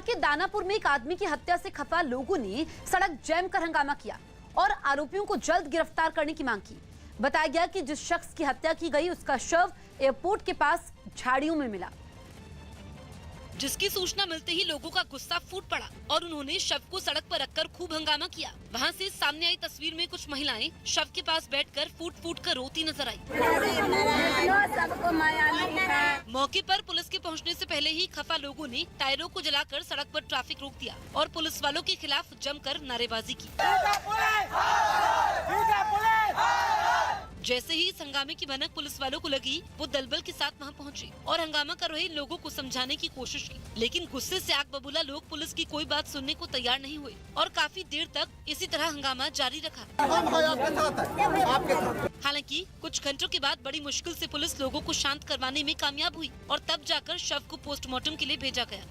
के दानापुर में एक आदमी की हत्या से खफा लोगों ने सड़क जैम कर हंगामा किया और आरोपियों को जल्द गिरफ्तार करने की मांग की। बताया गया कि जिस शख्स की हत्या की गई उसका शव एयरपोर्ट के पास झाड़ियों में मिला, जिसकी सूचना मिलते ही लोगों का गुस्सा फूट पड़ा और उन्होंने शव को सड़क पर रखकर खूब हंगामा किया। वहां से सामने आई तस्वीर में कुछ महिलाएं शव के पास बैठकर फूट फूट कर रोती नजर आई। मौके पर पुलिस के पहुंचने से पहले ही खफा लोगों ने टायरों को जलाकर सड़क पर ट्रैफिक रोक दिया और पुलिस वालों के खिलाफ जमकर नारेबाजी की। जैसे ही इस हंगामे की भनक पुलिस वालों को लगी, वो दलबल के साथ वहां पहुंचे और हंगामा कर रहे लोगों को समझाने की कोशिश की, लेकिन गुस्से से आग बबूला लोग पुलिस की कोई बात सुनने को तैयार नहीं हुए और काफी देर तक इसी तरह हंगामा जारी रखा। हालांकि कुछ घंटों के बाद बड़ी मुश्किल से पुलिस लोगों को शांत करवाने में कामयाब हुई और तब जाकर शव को पोस्टमार्टम के लिए भेजा गया।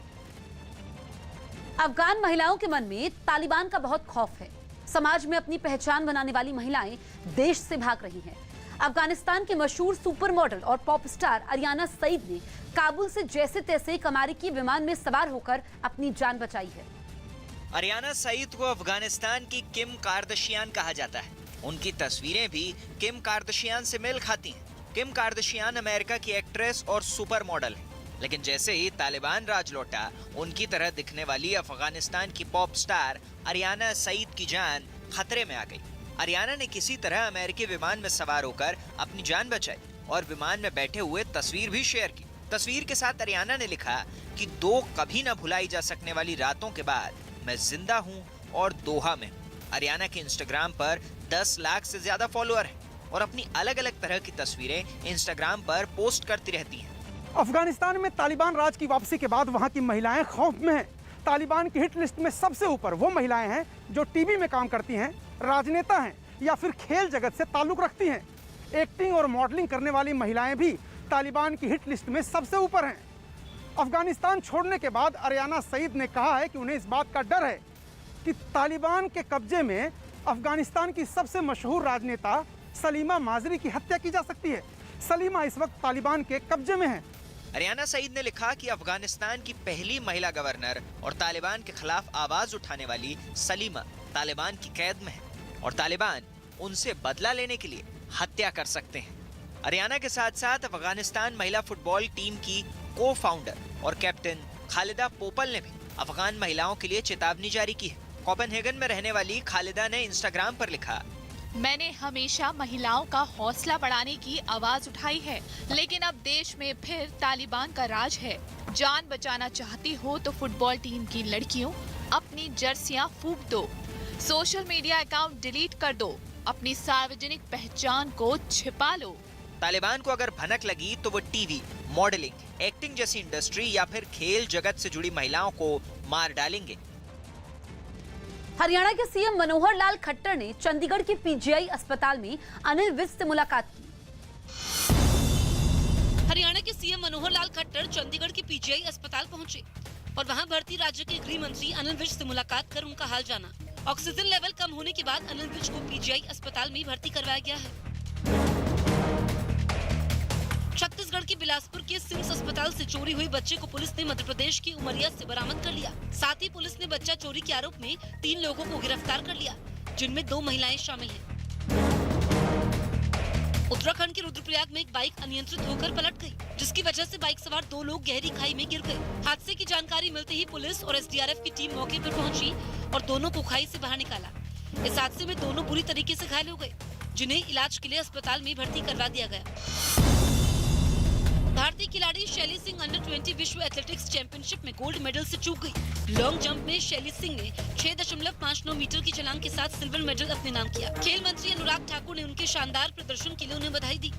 अफगान महिलाओं के मन में तालिबान का बहुत खौफ है। समाज में अपनी पहचान बनाने वाली महिलाएं देश से भाग रही हैं। अफगानिस्तान के मशहूर सुपर मॉडल और पॉप स्टार अरियाना सईद ने काबुल से जैसे तैसे एक अमेरिकी विमान में सवार होकर अपनी जान बचाई है। अरियाना सईद को अफगानिस्तान की किम कार्दशियान कहा जाता है। उनकी तस्वीरें भी किम कार्दशियान से मेल खाती हैं। किम कार्दशियान अमेरिका की एक्ट्रेस और सुपर मॉडल है, लेकिन जैसे ही तालिबान राज लौटा, उनकी तरह दिखने वाली अफगानिस्तान की पॉप स्टार अरियाना सईद की जान खतरे में आ गई। अरियाना ने किसी तरह अमेरिकी विमान में सवार होकर अपनी जान बचाई और विमान में बैठे हुए तस्वीर भी शेयर की। तस्वीर के साथ अरियाना ने लिखा कि 2 कभी न भुलाई जा सकने वाली रातों के बाद मैं जिंदा हूँ और दोहा में हूँ। अरियाना के इंस्टाग्राम पर 10 लाख से ज्यादा फॉलोअर हैं और अपनी अलग अलग तरह की तस्वीरें इंस्टाग्राम पर पोस्ट करती रहती हैं। अफगानिस्तान में तालिबान राज की वापसी के बाद वहां की महिलाएं खौफ में हैं। तालिबान की हिट लिस्ट में सबसे ऊपर वो महिलाएं हैं जो टीवी में काम करती हैं, राजनेता हैं या फिर खेल जगत से ताल्लुक रखती हैं। एक्टिंग और मॉडलिंग करने वाली महिलाएं भी तालिबान की हिट लिस्ट में सबसे ऊपर हैं। अफगानिस्तान छोड़ने के बाद अरियाना सईद ने कहा है कि उन्हें इस बात का डर है कि तालिबान के कब्जे में अफगानिस्तान की सबसे मशहूर राजनेता सलीमा माजरी की हत्या की जा सकती है। सलीमा इस वक्त तालिबान के कब्जे में है। अरियाना सईद ने लिखा कि अफगानिस्तान की पहली महिला गवर्नर और तालिबान के खिलाफ आवाज उठाने वाली सलीमा तालिबान की कैद में है और तालिबान उनसे बदला लेने के लिए हत्या कर सकते हैं। अरियाना के साथ साथ अफगानिस्तान महिला फुटबॉल टीम की को फाउंडर और कैप्टन खालिदा पोपल ने भी अफगान महिलाओं के लिए चेतावनी जारी की है। कोपेनहेगन में रहने वाली खालिदा ने इंस्टाग्राम पर लिखा, मैंने हमेशा महिलाओं का हौसला बढ़ाने की आवाज उठाई है, लेकिन अब देश में फिर तालिबान का राज है। जान बचाना चाहती हो तो फुटबॉल टीम की लड़कियों अपनी जर्सियां फूंक दो, सोशल मीडिया अकाउंट डिलीट कर दो, अपनी सार्वजनिक पहचान को छिपा लो। तालिबान को अगर भनक लगी तो वो टीवी, मॉडलिंग, एक्टिंग जैसी इंडस्ट्री या फिर खेल जगत से जुड़ी महिलाओं को मार डालेंगे। हरियाणा के सीएम मनोहर लाल खट्टर ने चंडीगढ़ के पीजीआई अस्पताल में अनिल विज से मुलाकात की। हरियाणा के सीएम मनोहर लाल खट्टर चंडीगढ़ के पीजीआई अस्पताल पहुंचे और वहां भर्ती राज्य के गृह मंत्री अनिल विज से मुलाकात कर उनका हाल जाना। ऑक्सीजन लेवल कम होने के बाद अनिल विज को पीजीआई अस्पताल में भर्ती करवाया गया है। छत्तीसगढ़ के बिलासपुर के सिम्स अस्पताल से चोरी हुई बच्चे को पुलिस ने मध्य प्रदेश की उमरिया से बरामद कर लिया। साथ ही पुलिस ने बच्चा चोरी के आरोप में 3 लोगों को गिरफ्तार कर लिया, जिनमें 2 महिलाएं शामिल हैं। उत्तराखंड के रुद्रप्रयाग में एक बाइक अनियंत्रित होकर पलट गई, जिसकी वजह से बाइक सवार 2 लोग गहरी खाई में गिर गए। हादसे की जानकारी मिलते ही पुलिस और एसडीआरएफ की टीम मौके पर पहुंची और दोनों को खाई से बाहर निकाला। इस हादसे में दोनों बुरी तरीके से घायल हो गए, जिन्हें इलाज के लिए अस्पताल में भर्ती करवा दिया गया। भारतीय खिलाड़ी शैली सिंह अंडर 20 विश्व एथलेटिक्स चैंपियनशिप में गोल्ड मेडल से चूक गई। लॉन्ग जंप में शैली सिंह ने 6.59 मीटर की छलांग के साथ सिल्वर मेडल अपने नाम किया। खेल मंत्री अनुराग ठाकुर ने उनके शानदार प्रदर्शन के लिए उन्हें बधाई दी।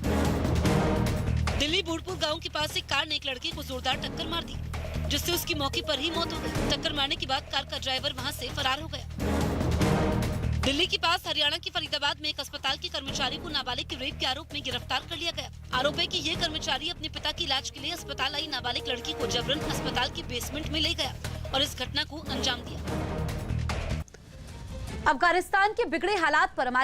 दिल्ली बूढ़पुर गांव के पास एक कार ने एक लड़के को जोरदार टक्कर मार दी, जिससे उसकी मौके पर ही मौत हो गई। टक्कर मारने के बाद कार का ड्राइवर वहां से फरार हो गया। दिल्ली के पास हरियाणा के फरीदाबाद में एक अस्पताल के कर्मचारी को नाबालिग के रेप के आरोप में गिरफ्तार कर लिया गया। आरोप है कि ये कर्मचारी अपने पिता के इलाज के लिए अस्पताल आई नाबालिग लड़की को जबरन अस्पताल के बेसमेंट में ले गया और इस घटना को अंजाम दिया। अफगानिस्तान के बिगड़े हालात पर हमारे